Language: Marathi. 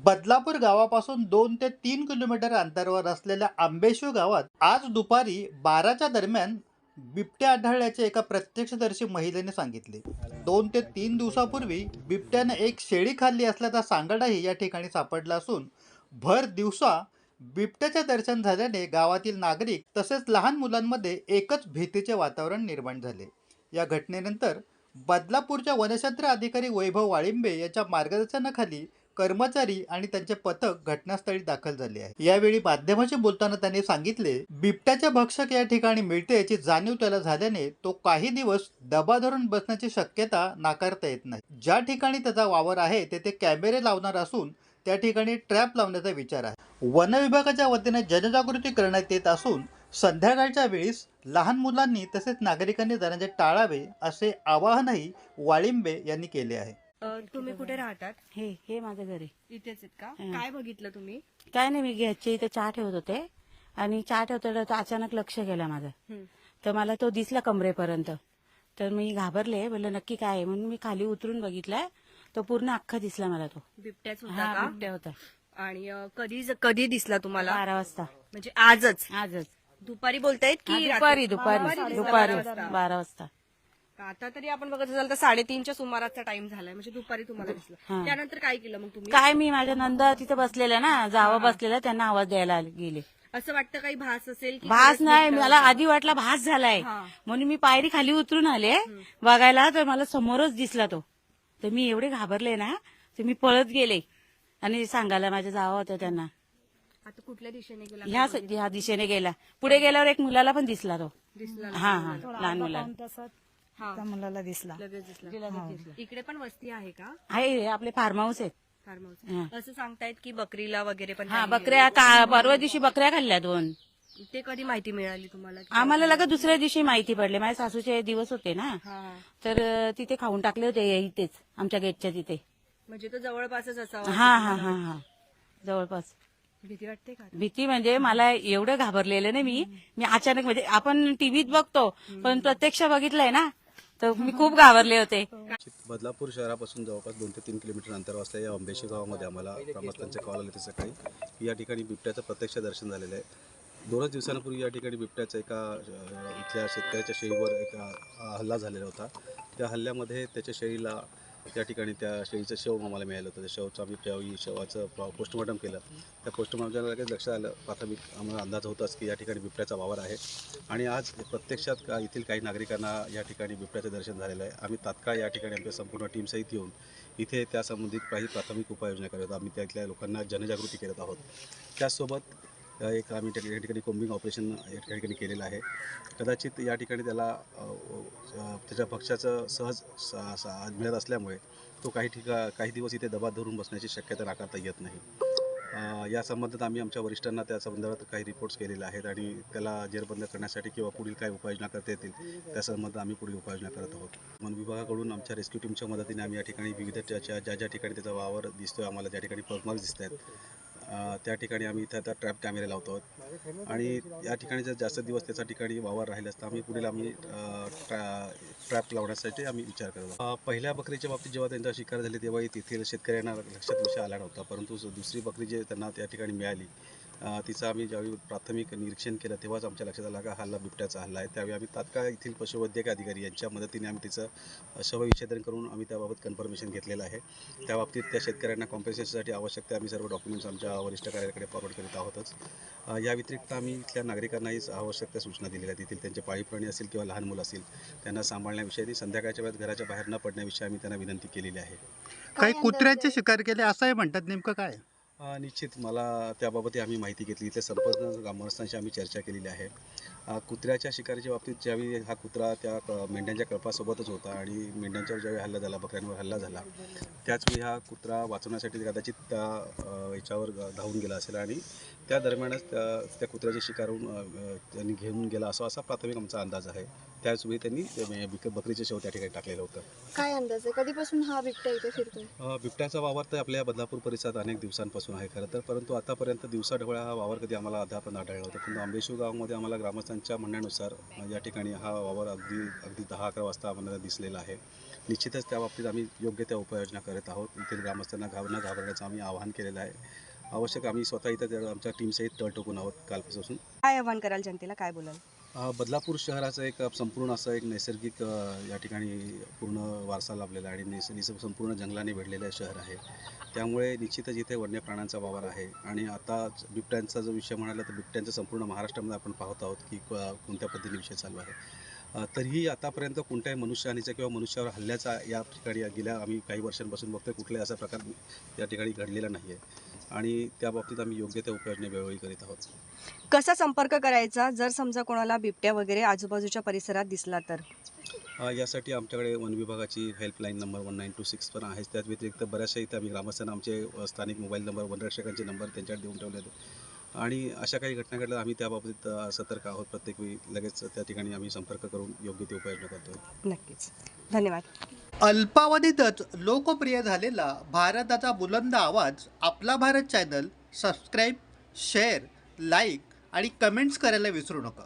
बदलापूर गावापासून 2 ते 3 किलोमीटर अंतरावर असलेल्या आंबेशू गावात आज दुपारी 12च्या दरम्यान बिबट्या आढळल्याचे एका प्रत्यक्षदर्शी महिलेने सांगितले. 2 ते 3 दिवसापूर्वी बिबट्याने एक शेळी खाल्ली असल्याचा सांगाडाही या ठिकाणी सापडला असून भर दिवसा बिबट्याचे दर्शन झाल्याने गावातील नागरिक तसेच लहान मुलांमध्ये एकच भीतीचे वातावरण निर्माण झाले. या घटनेनंतर बदलापूरच्या वनक्षेत्र अधिकारी वैभव वाळिंबे यांच्या मार्गदर्शनाखाली कर्मचारी आणि त्यांचे पथक घटनास्थळी दाखल झाले आहे. यावेळी माध्यमाशी बोलताना त्यांनी सांगितले, बिबट्याचे भक्षक या ठिकाणी मिळते याची जाणीव त्याला झाल्याने तो काही दिवस दबा धरून बसण्याची शक्यता नाकारता येत नाही. ज्या ठिकाणी त्याचा वावर आहे तेथे कॅमेरे लावणार असून त्या ठिकाणी ट्रॅप लावण्याचा विचार आहे. वन विभागाच्या वतीने जनजागृती करण्यात येत असून संध्याकाळच्या वेळीस लहान मुलांनी तसेच नागरिकांनी जाण्याचे टाळावे असे आवाहनही वाळिंबे यांनी केले आहे. तुम्ही कुठे राहतात? हे माझ्या घरी. इथेच आहेत का? काय बघितलं तुम्ही? काय नाही, मी घ्यायचे इथे चहा ठेवत होते आणि चहा ठेवता अचानक लक्ष गेला माझं. तर मला तो दिसला कमरेपर्यंत. तर मी घाबरले, म्हणलं नक्की काय आहे, म्हणून मी खाली उतरून बघितलं. तो पूर्ण अख्खा दिसला मला. तो बिबट्याच हा, होता का? बिबट्या होता. आणि कधी दिसला तुम्हाला? 12 वाजता. म्हणजे आजच आजच दुपारी बोलतायत की दुपारी दिसला? दुपारी 12 वाजता. 12 वाजता. आता तरी आपण बघत असाल तर 3:30च्या सुमाराचा टाइम झालाय, म्हणजे दुपारी तुम्हाला दिसलं. हा. त्यानंतर काय केलं मग तुम्ही? काय, मी माझ्या नंदा तिथे बसलेल्या ना, जावं बसलेल्या, त्यांना आवाज द्यायला गेले. असं वाटतं काही भास असेल की भास खरंच नाही, बिबट्या मला होता? आधी वाटला भास झालाय. हा. म्हणून मी पायरी खाली उतरून आले बघायला, तर मला समोरच दिसला तो. तर मी एवढे घाबरले ना, तर मी पळत गेले आणि सांगायला माझ्या जावा होत्या त्यांना. आता कुठल्या दिशेने गेला? ह्या दिशेने गेला. पुढे गेल्यावर एक मुलाला पण दिसला तो. दिसला हा हा, लहान मुलाला हा. मुलाला दिसला. लगेच दिसला. इकडे पण वस्ती आहे का? आहे, आपले फार्म हाऊस आहेत. Farm house. हा. असं सांगतायत की बकरीला वगैरे पण हा, काही बकऱ्या परवा दिवशी बकऱ्या खाल्ल्या 2. ते कधी माहिती मिळाली तुम्हाला? आम्हाला लगेच दुसऱ्या दिवशी माहिती पडले. माझ्या सासूचे दिवस होते ना, हा. तर तिथे खाऊन टाकले होते इथेच आमच्या गेटच्या तिथे. म्हणजे तो जवळपासच असावा. हा हा हा हा, जवळपास. भीती वाटते का? भीती म्हणजे मला एवढं घाबरलेलं ना मी अचानक, म्हणजे आपण टीव्हीत बघतो पण प्रत्यक्ष बघितलंय ना, तर मी खूप घाबरले होते. बदलापूर शहरापासून जवळपास 2 ते 3 किलोमीटर अंतरावर असलेल्या या आंबेशी गावामध्ये आम्हाला ग्रामस्थांचे कॉल आले ते सकाळी. या ठिकाणी बिबट्याचं प्रत्यक्ष दर्शन झालेलं आहे. 2च दिवसांपूर्वी या ठिकाणी बिबट्याचा एका इथल्या शेतकऱ्याच्या शेळीवर एक हल्ला झालेला होता. त्या हल्ल्यामध्ये त्याच्या शेळीला त्या ठिकाणी त्या शेळीचं शव आम्हाला मिळालं होतं. त्या शवचं आम्ही त्यावेळी शवाचं पोस्टमॉर्टम केलं. त्या पोस्टमॉर्टमला लगेच लक्षात आलं, प्राथमिक आम्हाला अंदाज होताच की या ठिकाणी बिबट्याचा वावर आहे. आणि आज प्रत्यक्षात येथील काही नागरिकांना या ठिकाणी बिबट्याचं दर्शन झालेलं आहे. आम्ही तात्काळ या ठिकाणी आमच्या संपूर्ण टीमसहित येऊन इथे त्या संबंधित काही प्राथमिक उपाययोजना करत आहोत. आम्ही त्यातल्या लोकांना जनजागृती करत आहोत. त्याचसोबत एक आम्ही त्या ठिकाणी कोम्बिंग ऑपरेशन या ठिकाणी केलेलं आहे. कदाचित या ठिकाणी त्याला त्याच्या भक्ष्याचं सहज मिळत असल्यामुळे तो काही दिवस इथे दबा धरून बसण्याची शक्यता नाकारता येत नाही. या संबंधात आम्ही आमच्या वरिष्ठांना त्या संदर्भात काही रिपोर्ट्स केलेले आहेत आणि त्याला जेरबंद करण्यासाठी किंवा पुढील काय उपाययोजना करता येतील त्या संबंधात आम्ही पुढील उपाययोजना करत आहोत. वन विभागाकडून आमच्या रेस्क्यू टीमच्या मदतीने आम्ही या ठिकाणी विविध ज्या ठिकाणी त्याचा वावर दिसतोय, आम्हाला ज्या ठिकाणी पगमार्क्स दिसत आहेत, त्या ठिकाणी आम्ही इथं आता ट्रॅप कॅमेरे लावतो आहोत. आणि या ठिकाणी जर जास्त दिवस त्याच्या ठिकाणी वावर राहिला असता आम्ही ट्रॅप लावण्यासाठी आम्ही विचार करत आहोत. पहिल्या बकरीच्या बाबतीत जेव्हा त्यांचा शिकार झाली तेव्हा तेथील शेतकऱ्यांना लक्षात विषय आला नव्हता, परंतु दुसरी बकरी जे त्यांना त्या ठिकाणी मिळाली तिचं आम्ही ज्यावेळी प्राथमिक निरीक्षण केलं तेव्हाच आमच्या लक्षात आला का हल्ला बिबट्याचा हल्ला आहे. त्यावेळी आम्ही तात्काळ येथील पशुवैद्यकीय अधिकारी यांच्या मदतीने आम्ही तिचं शवविच्छेदन करून आम्ही त्याबाबत कन्फर्मेशन घेतलेलं आहे. त्या बाबतीत त्या शेतकऱ्यांना कॉम्पेन्सेशनसाठी आवश्यक ते आम्ही सर्व डॉक्युमेंट्स आमच्या वरिष्ठ कार्यालयाकडे फॉरवर्ड करीत आहोतच. या व्यतिरिक्त आम्ही इथल्या नागरिकांनाही आवश्यक त्या सूचना दिलेल्या आहेत. येथील त्यांचे पाळीव प्राणी असेल किंवा लहान मुलं असेल त्यांना सांभाळण्याविषयी संध्याकाळच्या वेळेत घराच्या बाहेर न पडण्याविषयी आम्ही त्यांना विनंती केलेली आहे. काही कुत्र्याचे शिकार केले असंही म्हणतात, नेमकं काय? निश्चित मला त्याबाबत आम्ही माहिती घेतली. इथे संपूर्ण ग्रामस्थांशी आम्ही चर्चा केलेली आहे. कुत्र्याच्या शिकारीच्या बाबतीत ज्यावेळी हा कुत्रा त्या मेंढ्यांच्या कळपासोबतच होता आणि मेंढ्यांच्यावर ज्यावेळी हल्ला झाला, बकऱ्यांवर हल्ला झाला, त्याचवेळी हा कुत्रा वाचवण्यासाठी कदाचित त्या याच्यावर धावून गेला असेल आणि त्या दरम्यानच त्या कुत्र्याची शिकारून त्यांनी घेऊन गेला असा प्राथमिक आमचा अंदाज आहे. त्याचवेळी त्यांनी बकरीचे शव त्या ठिकाणी टाकलेलं होतं. काय अंदाज आहे, कधीपासून हा बिबट्या इथे फिरतोय? बिबट्याचा वावर तर आपल्या बदलापूर परिसरात अनेक दिवसांपासून आहे खरं तर, परंतु आतापर्यंत दिवसाढवळ्या हा वावर कधी आम्हाला पण आढळला होता. पण आंबेशू गावामध्ये आम्हाला ग्रामस्थांच्या म्हणण्यानुसार या ठिकाणी हा वावर अगदी 10-11 वाजता आम्हाला दिसलेला आहे. निश्चितच त्या बाबतीत आम्ही योग्य त्या उपाययोजना करत आहोत. येथील ग्रामस्थांना न घाबरण्याचं आम्ही आवाहन केलेलं आहे. आवश्यक आम्ही स्वतः इथं आमच्या टीमसहित तळ ठोकून आहोत कालपासून. काय आव्हान कराल जनतेला, काय बोलाल? बदलापूर शहराचं एक संपूर्ण असं एक नैसर्गिक या ठिकाणी पूर्ण वारसा लाभलेला आहे आणि संपूर्ण जंगलाने वेढलेलं शहर आहे. त्यामुळे निश्चितच इथे वन्य प्राण्यांचा वावर आहे आणि आता बिबट्यांचा जो विषय म्हणाला तर बिबट्यांचा संपूर्ण महाराष्ट्रामध्ये आपण पाहत आहोत की कोणत्या पद्धतीने विषय चालू आहे. तरीही आतापर्यंत कोणत्याही मनुष्यहानीचा किंवा मनुष्यावर हल्ल्याचा या ठिकाणी गेल्या आम्ही काही वर्षांपासून बघतोय कुठलाही असा प्रकार या ठिकाणी घडलेला नाही आहे आणि त्या बाबतीत आम्ही योग्य त्या उपाययोजना वेळोवेळी करीत आहोत. कसा संपर्क करायचा जर समजा कोणाला बिबट्या वगैरे आजूबाजूच्या परिसरात दिसला तर? यासाठी आमच्याकडे वन विभागाची हेल्पलाईन नंबर 1926 पण आहे. त्याच व्यतिरिक्त बऱ्याचशा इथं आम्ही ग्रामस्थांना आमचे स्थानिक मोबाईल नंबर, वनरक्षकांचे नंबर त्यांच्याकडे देऊन ठेवले आहेत आणि अशा काही घटना घडल्या आम्ही त्याबाबतीत सतर्क आहोत. प्रत्येक वेळी लगेच त्या ठिकाणी आम्ही संपर्क करून योग्य ती उपाययोजना करतो. नक्कीच, धन्यवाद. अल्पावधीतच लोकप्रिय झालेला भारताचा बुलंद आवाज आपला Bharat channel subscribe, share, like आणि कमेंट्स करायला विसरू नका.